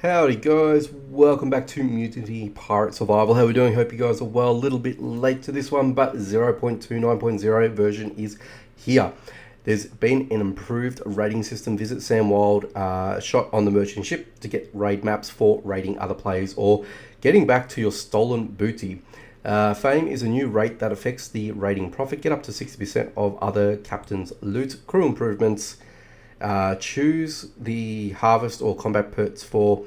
Howdy guys, welcome back to Mutiny Pirate Survival. How are we doing? Hope you guys are well. A little bit late to this one, but 0.29.0 version is here. There's been an improved rating system. Visit Sam Wild shot on the merchant ship to get raid maps for raiding other players or getting back to your stolen booty. Fame is a new rate that affects the raiding profit. Get up to 60% of other captains' loot. Crew improvements. Choose the harvest or combat perks for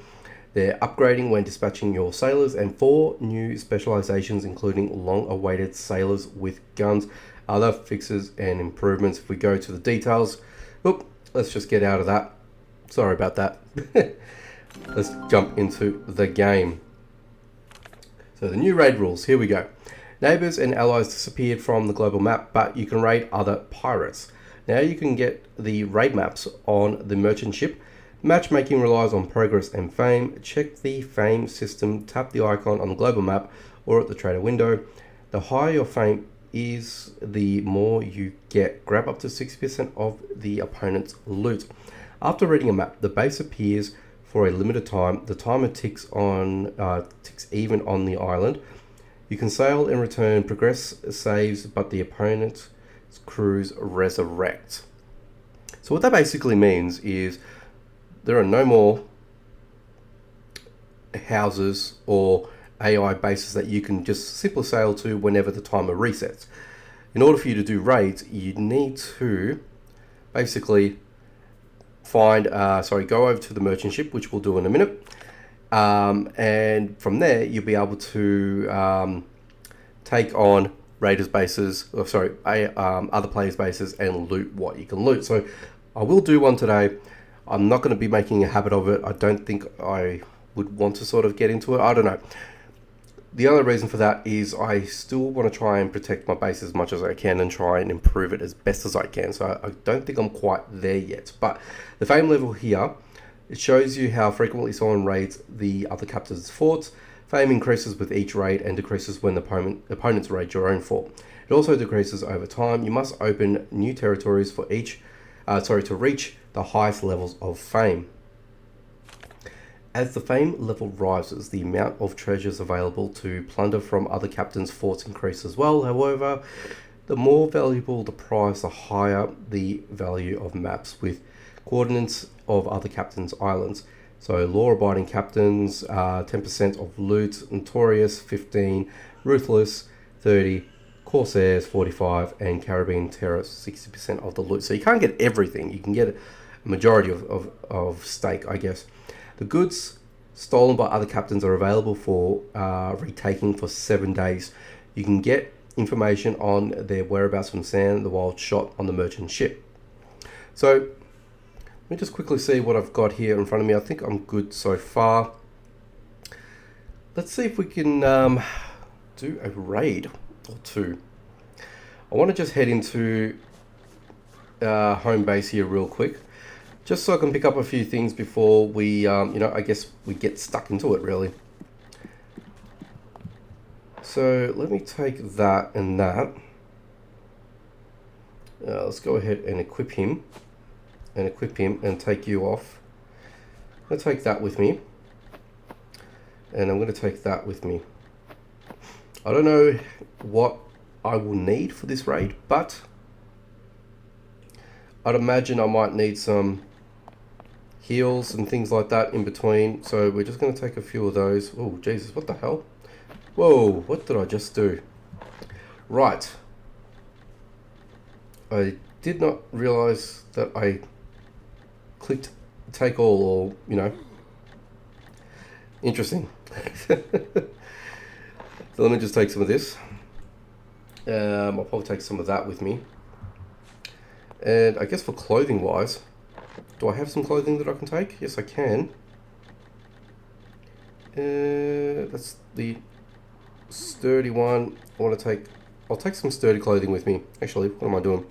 their upgrading when dispatching your sailors, and 4 new specializations including long-awaited sailors with guns. Other fixes and improvements. If we go to the details, let's just get out of that. Sorry about that. Let's jump into the game. So the new raid rules, here we go. Neighbors and allies disappeared from the global map, but you can raid other pirates. Now you can get the raid maps on the merchant ship. Matchmaking relies on progress and fame. Check the fame system, tap the icon on the global map or at the trader window. The higher your fame is, the more you get. Grab up to 60% of the opponent's loot. After reading a map, the base appears for a limited time. The timer ticks even on the island. You can sail and return, progress saves, but the opponent's crews resurrect. So what that basically means is there are no more houses or AI bases that you can just simply sail to whenever the timer resets. In order for you to do raids, you need to basically go over to the merchant ship, which we'll do in a minute, and from there you'll be able to take on raiders bases, other players bases, and loot what you can loot. So I will do one today. I'm not going to be making a habit of it. I don't think I would want to sort of get into it. I don't know. The other reason for that is I still want to try and protect my base as much as I can and try and improve it as best as I can. So I don't think I'm quite there yet. But the fame level here, it shows you how frequently someone raids the other captain's forts. Fame increases with each raid and decreases when the opponents raid your own fort. It also decreases over time. You must open new territories for to reach the highest levels of fame. As the fame level rises, the amount of treasures available to plunder from other captains' forts increases as well. However, the more valuable the prize, the higher the value of maps with coordinates of other captains' islands. So law-abiding captains, 10% of loot, notorious 15, ruthless 30, corsairs 45, and Caribbean terrorists 60% of the loot. So you can't get everything. You can get a majority of stake, I guess. The goods stolen by other captains are available for retaking for 7 days. You can get information on their whereabouts from Sam the Wild shot on the merchant ship. So let me just quickly see what I've got here in front of me. I think I'm good so far. Let's see if we can do a raid or two. I want to just head into home base here real quick, just so I can pick up a few things before we, I guess we get stuck into it really. So let me take that and that. Let's go ahead and equip him and take you off. I'm going to take that with me, and I'm going to take that with me. I don't know what I will need for this raid, but I'd imagine I might need some heals and things like that in between, so we're just going to take a few of those. Oh Jesus, what the hell? Whoa, what did I just do? Right, I did not realize that I clicked take all, or interesting. So let me just take some of this. I'll probably take some of that with me. And I guess for clothing wise, do I have some clothing that I can take? Yes, I can. That's the sturdy one. I'll take some sturdy clothing with me. Actually, what am I doing?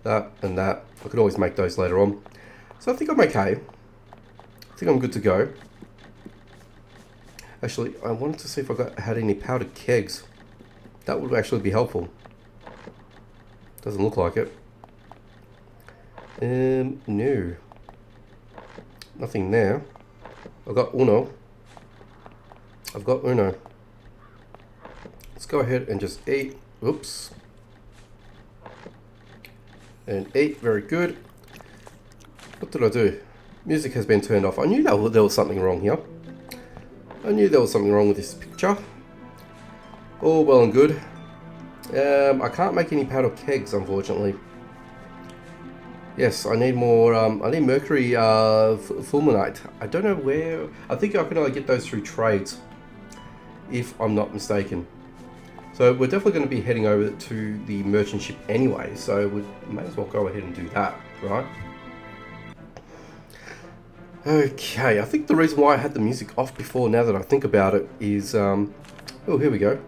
That and that. I could always make those later on. So I think I'm okay. I think I'm good to go. Actually, I wanted to see if I had any powdered kegs. That would actually be helpful. Doesn't look like it. No. Nothing there. I've got Uno. I've got Uno. Let's go ahead and just eat. Oops. And eat. Very good. What did I do? Music has been turned off. I knew that there was something wrong here. I knew there was something wrong with this picture. All well and good. I can't make any powder kegs, unfortunately. Yes, I need more. I need mercury fulminate. I don't know where. I think I can only get those through trades, if I'm not mistaken. So we're definitely going to be heading over to the merchant ship anyway. So we may as well go ahead and do that, right? Okay, I think the reason why I had the music off before, now that I think about it, is oh, here we go.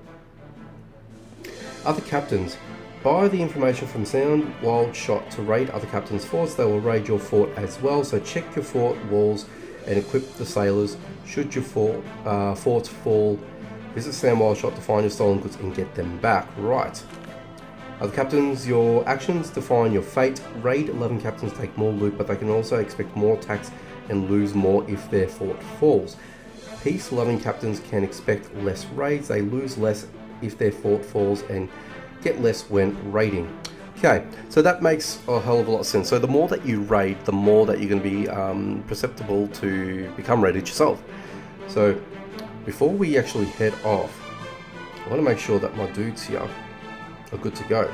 Other captains. Buy the information from Sound Wild Shot to raid other captains' forts. They will raid your fort as well, so check your fort walls and equip the sailors. Should your forts fall, visit Sound Wild Shot to find your stolen goods and get them back. Right. Other captains, your actions define your fate. Raid 11 captains take more loot, but they can also expect more attacks and lose more if their fort falls. Peace-loving captains can expect less raids. They lose less if their fort falls and get less when raiding. Okay, so that makes a hell of a lot of sense. So the more that you raid, the more that you're going to be perceptible to become raided yourself. So before we actually head off, I want to make sure that my dudes here are good to go.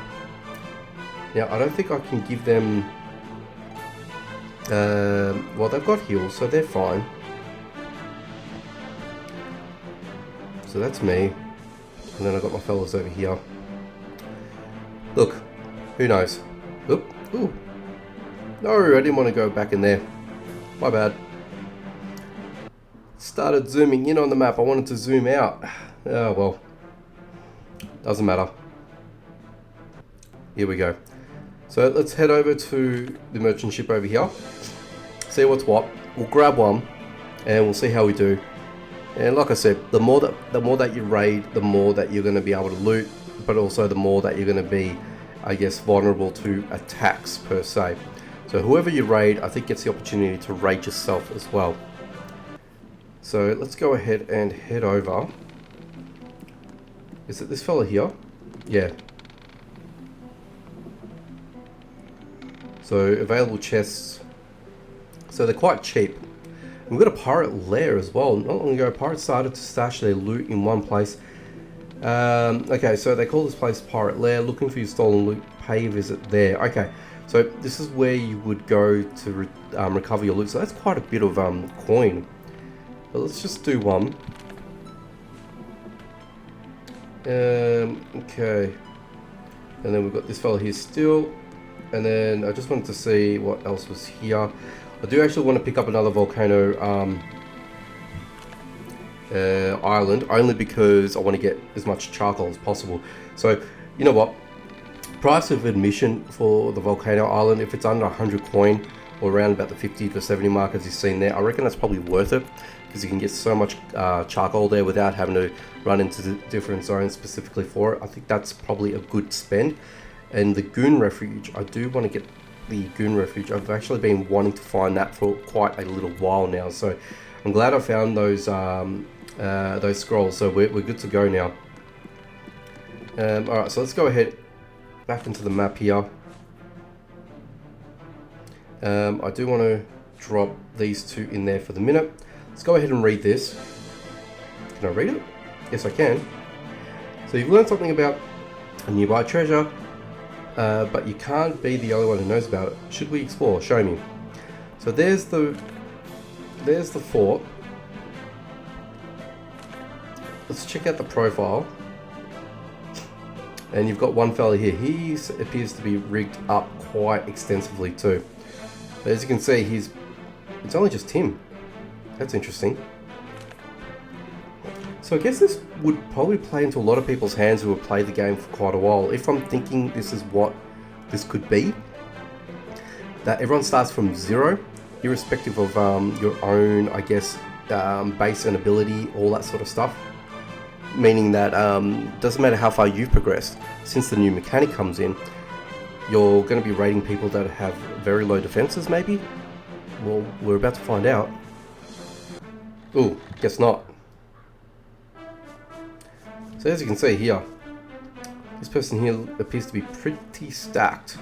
Now, I don't think I can give them... well, they've got heals, so they're fine. So that's me. And then I've got my fellas over here. Look, who knows? Oop, ooh. No, I didn't want to go back in there. My bad. Started zooming in on the map. I wanted to zoom out. Oh, well. Doesn't matter. Here we go. So let's head over to the merchant ship over here. See what's what. We'll grab one and we'll see how we do. And like I said, the more that you raid, the more that you're going to be able to loot, but also the more that you're going to be, I guess, vulnerable to attacks per se. So whoever you raid, I think gets the opportunity to raid yourself as well. So let's go ahead and head over. Is it this fella here? Yeah. So available chests. So they're quite cheap. We've got a pirate lair as well. Not long ago, pirates started to stash their loot in one place. Okay, so they call this place Pirate Lair. Looking for your stolen loot, pay a visit there. Okay, so this is where you would go to recover your loot. So that's quite a bit of coin. But let's just do one. Okay. And then we've got this fella here still. And then I just wanted to see what else was here. I do actually want to pick up another volcano island, only because I want to get as much charcoal as possible. So, you know what? Price of admission for the volcano island, if it's under 100 coin or around about the 50 to 70 mark as you've seen there, I reckon that's probably worth it, because you can get so much charcoal there without having to run into the different zones specifically for it. I think that's probably a good spend. And the Goon Refuge, I do want to get the Goon Refuge. I've actually been wanting to find that for quite a little while now, so I'm glad I found those scrolls. So we're good to go now. Alright, so let's go ahead back into the map here. I do want to drop these two in there for the minute. Let's go ahead and read this. Can I read it? Yes, I can. So you've learned something about a nearby treasure, but you can't be the only one who knows about it. Should we explore? Show me. So there's the fort. Let's check out the profile. And you've got one fella here. He appears to be rigged up quite extensively too. But as you can see, it's only just him. That's interesting. So I guess this would probably play into a lot of people's hands who have played the game for quite a while. If I'm thinking this is what this could be, that everyone starts from zero, irrespective of your own, I guess, base and ability, all that sort of stuff. Meaning that doesn't matter how far you've progressed, since the new mechanic comes in, you're going to be raiding people that have very low defenses maybe? Well, we're about to find out. Ooh, guess not. So as you can see here, this person here appears to be pretty stacked.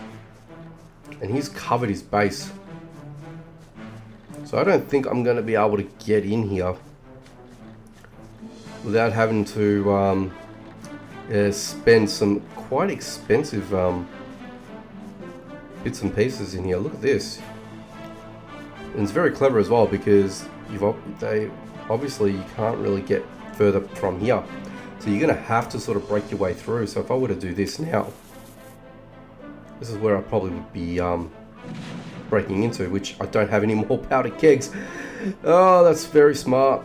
And he's covered his base. So I don't think I'm going to be able to get in here without having to spend some quite expensive bits and pieces in here. Look at this. And it's very clever as well, because obviously you can't really get further from here. So you're going to have to sort of break your way through. So if I were to do this now, this is where I probably would be breaking into, which I don't have any more powder kegs. Oh, that's very smart.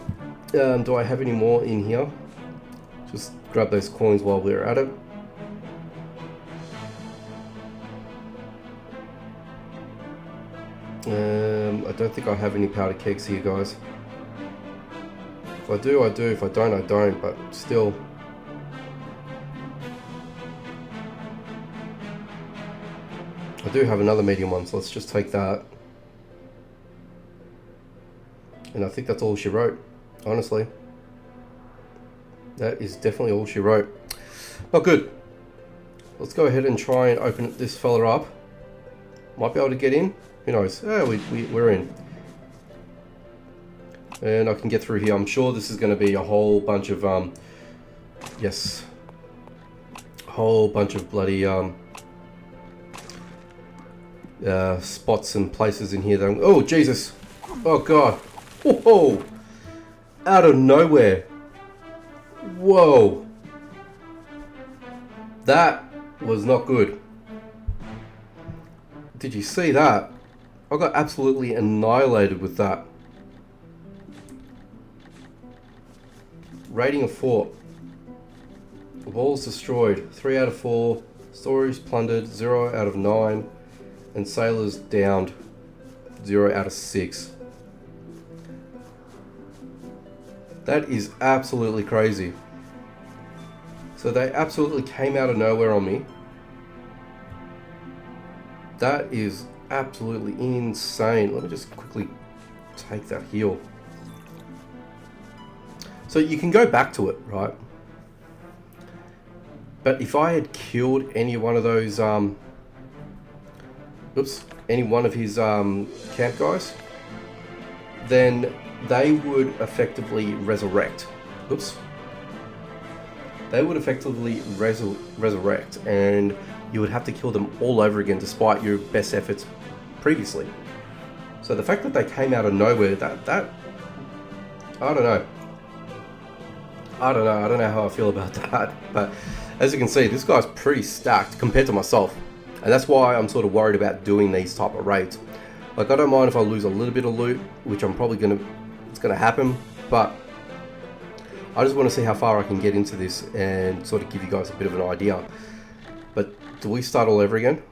Do I have any more in here? Just grab those coins while we're at it. I don't think I have any powder kegs here, guys. If I do, I do. If I don't, I don't. But still. I do have another medium one, so let's just take that. And I think that's all she wrote, honestly. That is definitely all she wrote. Oh, good. Let's go ahead and try and open this fella up. Might be able to get in. Who knows? Oh, we're in. And I can get through here. I'm sure this is going to be a whole bunch of, yes. A whole bunch of bloody, spots and places in here. That oh, Jesus. Oh, God. Whoa. Out of nowhere. Whoa. That was not good. Did you see that? I got absolutely annihilated with that. Rating of 4. Walls destroyed. 3 out of 4. Stories plundered. 0 out of 9. And sailors downed. 0 out of 6. That is absolutely crazy. So they absolutely came out of nowhere on me. That is absolutely insane. Let me just quickly take that heal. So you can go back to it, right? But if I had killed any one of those, any one of his camp guys, then they would effectively resurrect. They would effectively resurrect, and you would have to kill them all over again despite your best efforts previously. So the fact that they came out of nowhere, that I don't know. I don't know how I feel about that. But as you can see, this guy's pretty stacked compared to myself. And that's why I'm sort of worried about doing these type of raids. Like, I don't mind if I lose a little bit of loot, which I'm probably it's gonna happen, but I just want to see how far I can get into this and sort of give you guys a bit of an idea. But do we start all over again?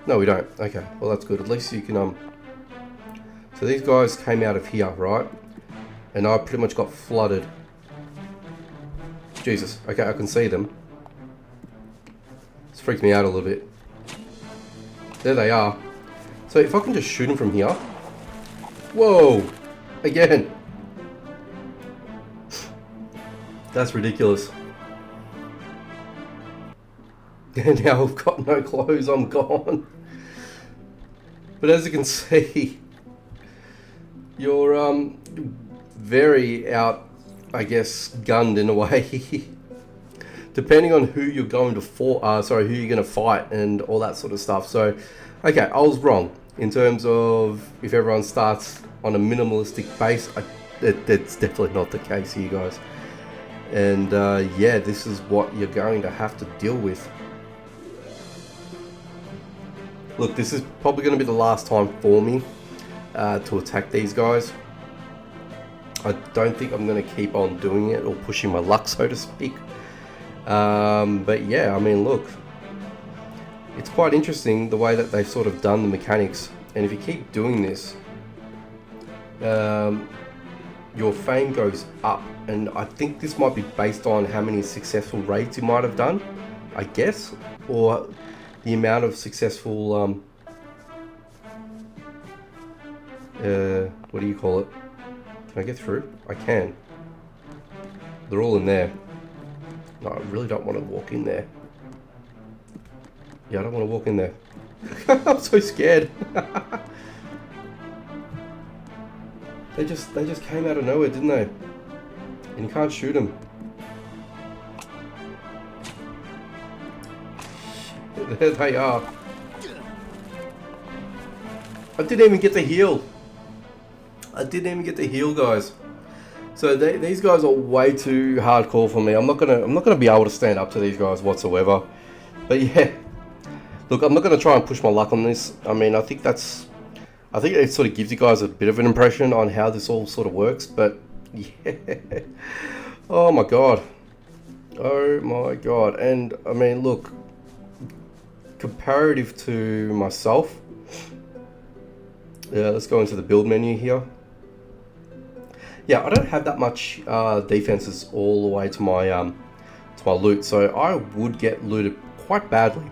No, we don't. Okay, well, that's good. At least you can, so these guys came out of here, right? And I pretty much got flooded. Jesus. Okay, I can see them. This freaks me out a little bit. There they are. So if I can just shoot them from here. Whoa! Again. That's ridiculous. And now I've got no clothes, I'm gone. But as you can see, you're very out, I guess, gunned in a way. Depending on who you're going to who you're going to fight and all that sort of stuff. So, okay, I was wrong in terms of if everyone starts on a minimalistic base. That's definitely not the case here, guys. And yeah, this is what you're going to have to deal with. Look, this is probably going to be the last time for me to attack these guys. I don't think I'm going to keep on doing it or pushing my luck, so to speak. But yeah, I mean, look, it's quite interesting the way that they've sort of done the mechanics. And if you keep doing this, your fame goes up. And I think this might be based on how many successful raids you might have done, I guess, or the amount of successful, what do you call it? Can I get through? I can. They're all in there. No, I really don't want to walk in there. Yeah, I don't want to walk in there. I'm so scared. They just came out of nowhere, didn't they? And you can't shoot them. There they are. I didn't even get to heal. I didn't even get to heal, guys. So these guys are way too hardcore for me. I'm not gonna be able to stand up to these guys whatsoever. But yeah, look, I'm not gonna try and push my luck on this. I mean, I think it sort of gives you guys a bit of an impression on how this all sort of works. But yeah, oh my god, and I mean, look, comparative to myself. Yeah, let's go into the build menu here. Yeah, I don't have that much defenses all the way to my loot, so I would get looted quite badly.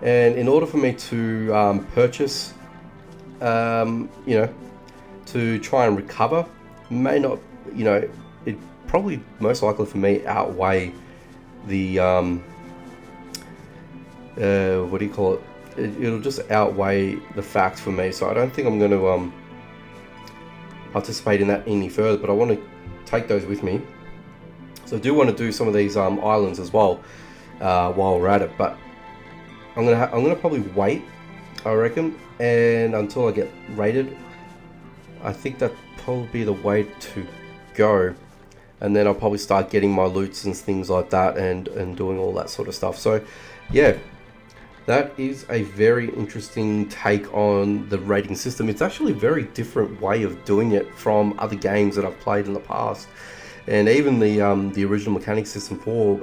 And in order for me to purchase, you know, to try and recover, may not, you know, it probably most likely for me outweigh the what do you call it? It'll just outweigh the fact for me, so I don't think I'm going to participate in that any further, but I want to take those with me. So I do want to do some of these islands as well while we're at it, but I'm gonna probably wait, I reckon, and until I get raided. I think that'd probably be the way to go, and then I'll probably start getting my loots and things like that, and doing all that sort of stuff. So yeah, that is a very interesting take on the rating system. It's actually a very different way of doing it from other games that I've played in the past. And even the original mechanic system for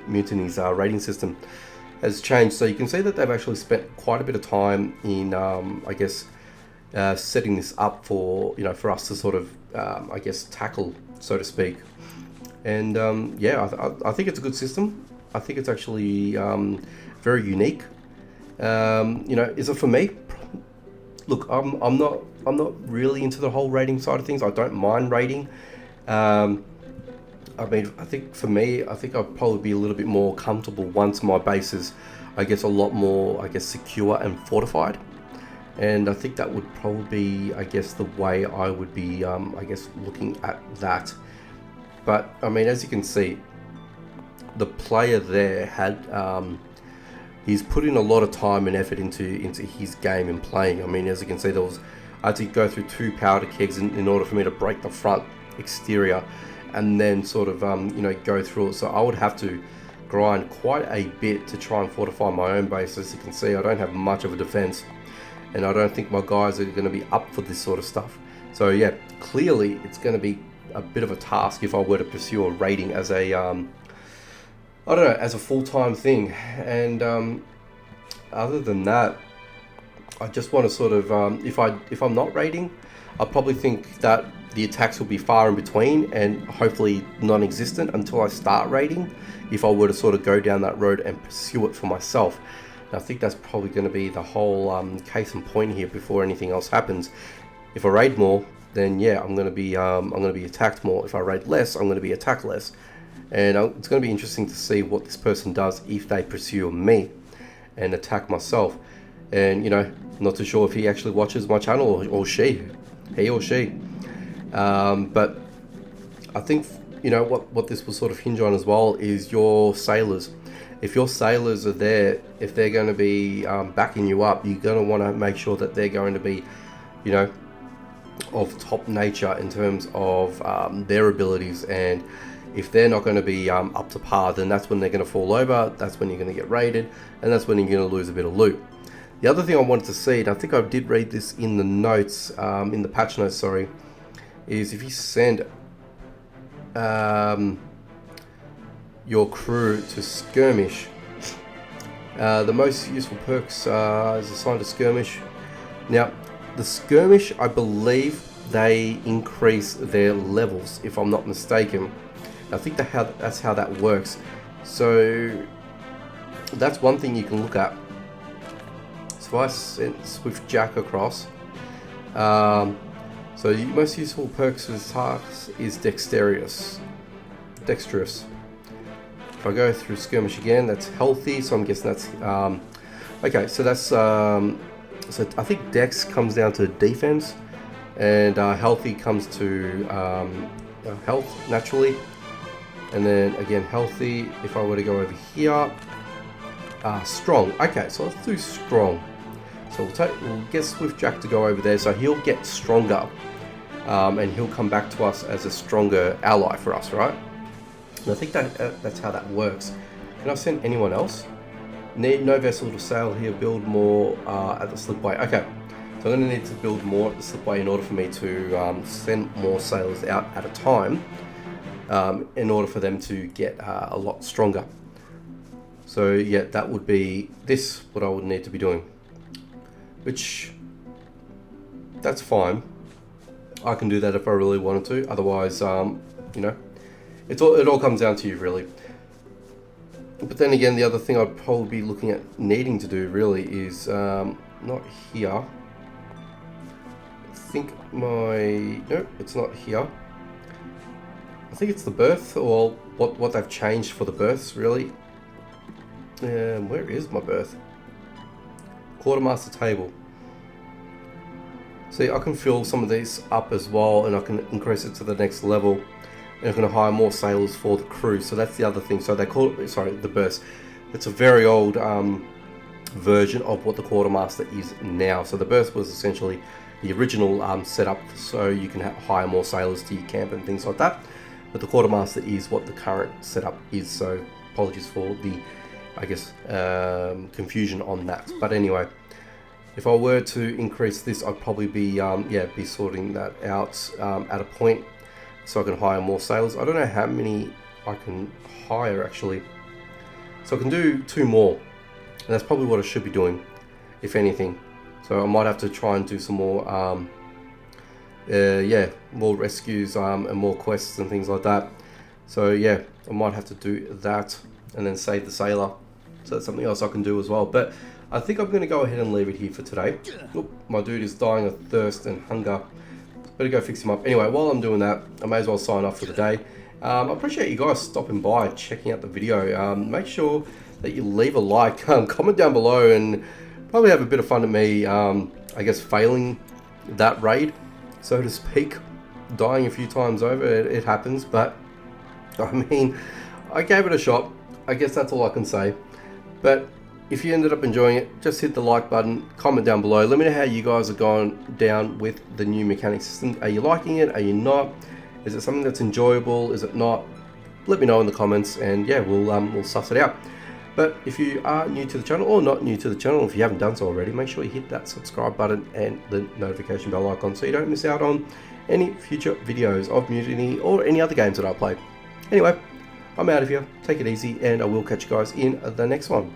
Mutiny's rating system has changed. So you can see that they've actually spent quite a bit of time in, I guess, setting this up for, you know, for us to sort of, I guess, tackle, so to speak. And yeah, I think it's a good system. I think it's actually very unique. You know, is it for me? Look, I'm not really into the whole rating side of things. I don't mind rating. I mean, I think for me, I think I'd probably be a little bit more comfortable once my base is, I guess, a lot more, I guess, secure and fortified. And I think that would probably be, I guess, the way I would be, I guess, looking at that. But I mean, as you can see, the player there had, he's put in a lot of time and effort into his game and playing. I mean, as you can see, I had to go through 2 powder kegs in order for me to break the front exterior, and then sort of you know, go through it. So I would have to grind quite a bit to try and fortify my own base. As you can see, I don't have much of a defense, and I don't think my guys are going to be up for this sort of stuff. So yeah, clearly it's going to be a bit of a task if I were to pursue a rating as a I don't know, as a full-time thing. And other than that, I just want to sort of, if I'm not raiding, I probably think that the attacks will be far in between and hopefully non-existent until I start raiding, if I were to sort of go down that road and pursue it for myself. And I think that's probably going to be the whole case in point here before anything else happens. If I raid more, then yeah, I'm going to be attacked more. If I raid less, I'm going to be attacked less. And it's going to be interesting to see what this person does if they pursue me and attack myself. And, you know, not too sure if he actually watches my channel or she, he or she. But I think, you know, what this will sort of hinge on as well is your sailors. If your sailors are there, if they're going to be backing you up, you're going to want to make sure that they're going to be, you know, of top nature in terms of their abilities. And if they're not going to be up to par, then that's when they're going to fall over, that's when you're going to get raided, and that's when you're going to lose a bit of loot. The other thing I wanted to see, and I think I did read this in the notes, in the patch notes, sorry, is if you send your crew to skirmish, the most useful perks is assigned to skirmish. Now, the skirmish, I believe they increase their levels, if I'm not mistaken. I think that's how that works. So that's one thing you can look at. So I sent Swift Jack across. So So the most useful perks for this task is dexterous. If I go through skirmish again, that's healthy, so I'm guessing that's okay. So that's so I think dex comes down to defense, and healthy comes to health naturally, and then again healthy. If I were to go over here, strong. Okay, so let's do strong. So we'll get Swift Jack to go over there, so he'll get stronger, and he'll come back to us as a stronger ally for us, right? And I think that's how that works. Can I send anyone else? Need no vessel to sail here. Build more at the slipway. Okay, so I'm going to need to build more at the slipway in order for me to send more sailors out at a time, in order for them to get a lot stronger. So yeah, that would be what I would need to be doing, which that's fine. I can do that if I really wanted to. Otherwise, you know, it all comes down to you really. But then again, the other thing I'd probably be looking at needing to do really is not here. I think no, it's not here. I think it's the berth, or what they've changed for the berths really. Where is my berth? Quartermaster table. See, I can fill some of these up as well, and I can increase it to the next level. And I'm going to hire more sailors for the crew. So that's the other thing. So they call it, sorry, the berth. It's a very old version of what the quartermaster is now. So the berth was essentially the original setup, so you can hire more sailors to your camp and things like that. But the quartermaster is what the current setup is. So apologies for the, I guess, confusion on that. But anyway, if I were to increase this, I'd probably be be sorting that out at a point, so I can hire more sailors. I don't know how many I can hire actually, so I can do 2 more, and that's probably what I should be doing, if anything. So I might have to try and do some more more rescues and more quests and things like that. So yeah, I might have to do that and then save the sailor. So that's something else I can do as well. But I think I'm going to go ahead and leave it here for today. Oop, my dude is dying of thirst and hunger. Better go fix him up. Anyway, while I'm doing that, I may as well sign off for the day. I appreciate you guys stopping by, checking out the video. Make sure that you leave a like, comment down below, and probably have a bit of fun at me, I guess, failing that raid, so to speak. Dying a few times over, it happens, but I mean, I gave it a shot. I guess that's all I can say. But if you ended up enjoying it, just hit the like button, comment down below. Let me know how you guys are going down with the new mechanic system. Are you liking it? Are you not? Is it something that's enjoyable? Is it not? Let me know in the comments, and yeah, we'll suss it out. But if you are new to the channel, or not new to the channel, if you haven't done so already, make sure you hit that subscribe button and the notification bell icon so you don't miss out on any future videos of Mutiny or any other games that I play. Anyway, I'm out of here. Take it easy, and I will catch you guys in the next one.